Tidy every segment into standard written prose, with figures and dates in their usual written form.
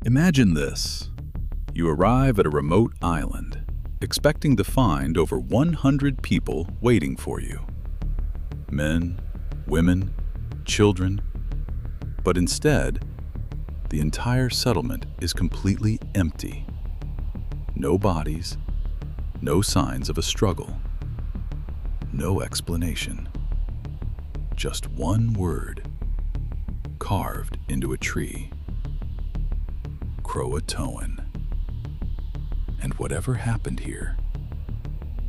Imagine this. You arrive at a remote island, expecting to find over 100 people waiting for you. Men, women, children. But instead, the entire settlement is completely empty. No bodies, no signs of a struggle, no explanation. Just one word, carved into a tree. CROATOAN. And whatever happened here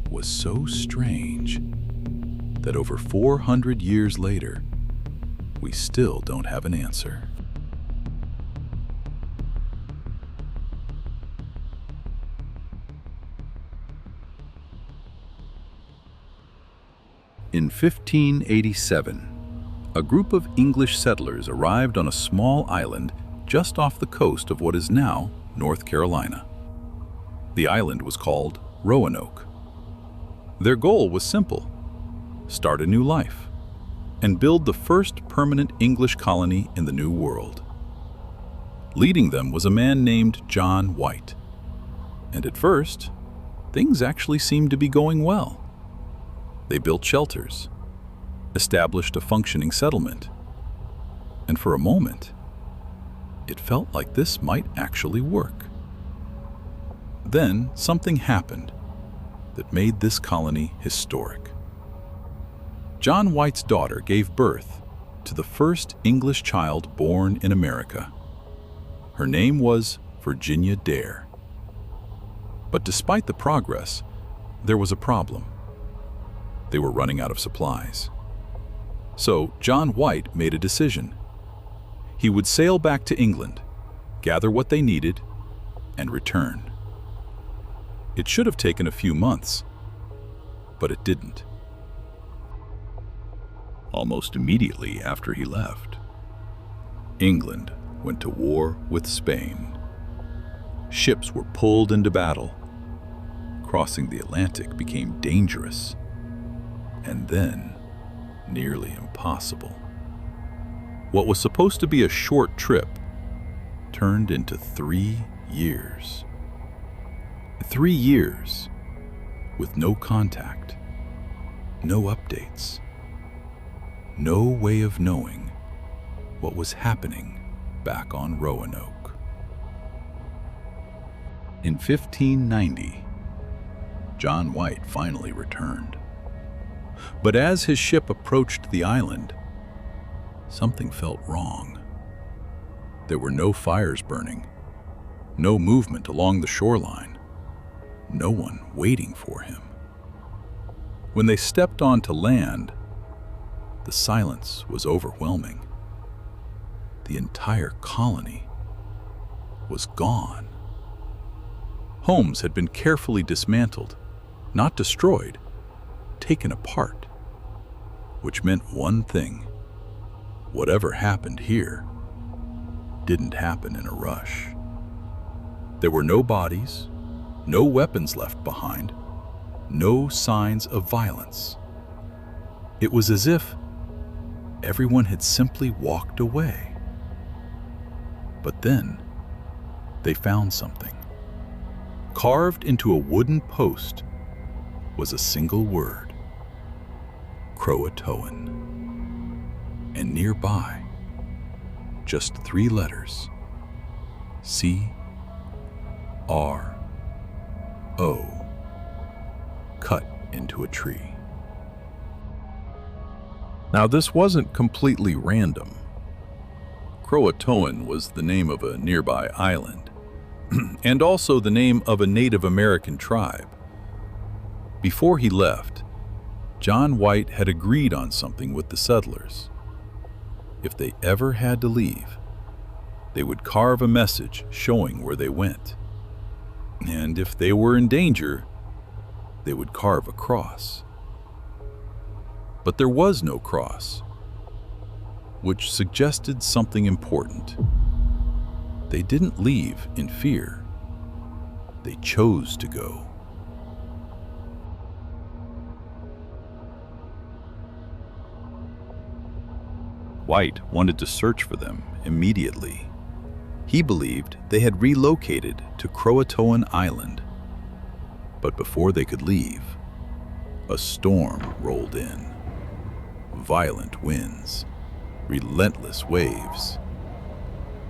was so strange that over 400 years later, we still don't have an answer. In 1587, a group of English settlers arrived on a small island just off the coast of what is now North Carolina. The island was called Roanoke. Their goal was simple: start a new life and build the first permanent English colony in the New World. Leading them was a man named John White. And at first, things actually seemed to be going well. They built shelters, established a functioning settlement, and for a moment, it felt like this might actually work. Then something happened that made this colony historic. John White's daughter gave birth to the first English child born in America. Her name was Virginia Dare. But despite the progress, there was a problem. They were running out of supplies. So John White made a decision. He would sail back to England, gather what they needed, and return. It should have taken a few months, but it didn't. Almost immediately after he left, England went to war with Spain. Ships were pulled into battle. Crossing the Atlantic became dangerous, and then nearly impossible. What was supposed to be a short trip turned into 3 years. 3 years with no contact, no updates, no way of knowing what was happening back on Roanoke. In 1590, John White finally returned. But as his ship approached the island, something felt wrong. There were no fires burning, no movement along the shoreline, no one waiting for him. When they stepped onto land, the silence was overwhelming. The entire colony was gone. Homes had been carefully dismantled, not destroyed, taken apart, which meant one thing: whatever happened here didn't happen in a rush. There were no bodies, no weapons left behind, no signs of violence. It was as if everyone had simply walked away. But then they found something. Carved into a wooden post was a single word: CROATOAN. And nearby, just 3 letters: C-R-O, cut into a tree. Now, this wasn't completely random. CROATOAN was the name of a nearby island, and also the name of a Native American tribe. Before he left, John White had agreed on something with the settlers. If they ever had to leave, they would carve a message showing where they went. And if they were in danger, they would carve a cross. But there was no cross, which suggested something important. They didn't leave in fear. They chose to go. White wanted to search for them immediately. He believed they had relocated to CROATOAN Island. But before they could leave, a storm rolled in. Violent winds, relentless waves,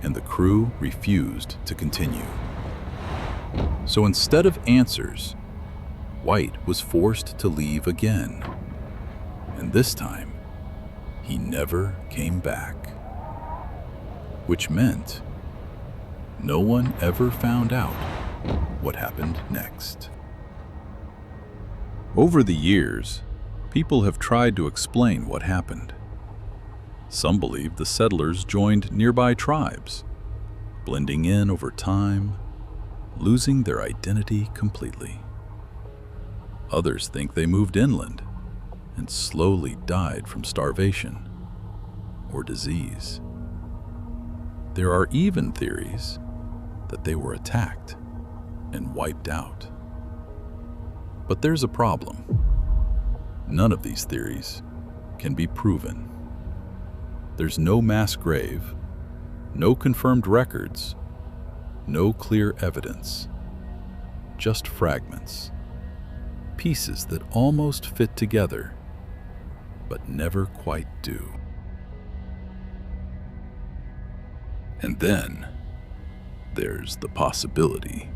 and the crew refused to continue. So instead of answers, White was forced to leave again. And this time, he never came back. Which meant no one ever found out what happened next. Over the years, people have tried to explain what happened. Some believe the settlers joined nearby tribes, blending in over time, losing their identity completely. Others think they moved inland and slowly died from starvation or disease. There are even theories that they were attacked and wiped out. But there's a problem. None of these theories can be proven. There's no mass grave, no confirmed records, no clear evidence, just fragments, pieces that almost fit together, but never quite do. And then there's the possibility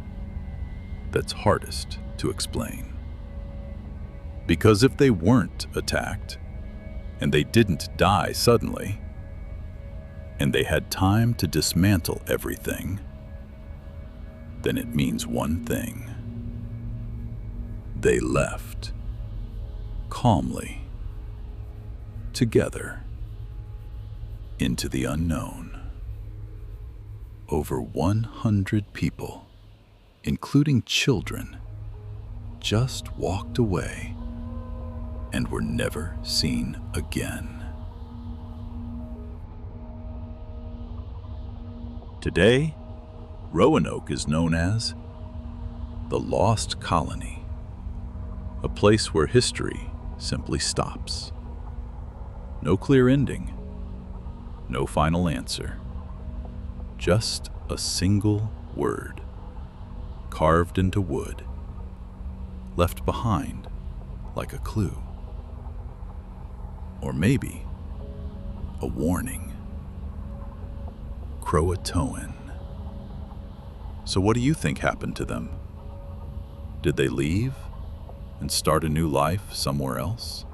that's hardest to explain. Because if they weren't attacked, and they didn't die suddenly, and they had time to dismantle everything, then it means one thing. They left, calmly, together, into the unknown. Over 100 people, including children, just walked away and were never seen again. Today, Roanoke is known as the Lost Colony, a place where history simply stops. No clear ending, no final answer, just a single word, carved into wood, left behind like a clue. Or maybe a warning. CROATOAN. So what do you think happened to them? Did they leave and start a new life somewhere else?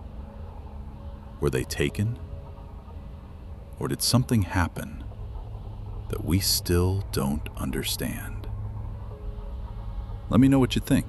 Were they taken? Or did something happen that we still don't understand? Let me know what you think.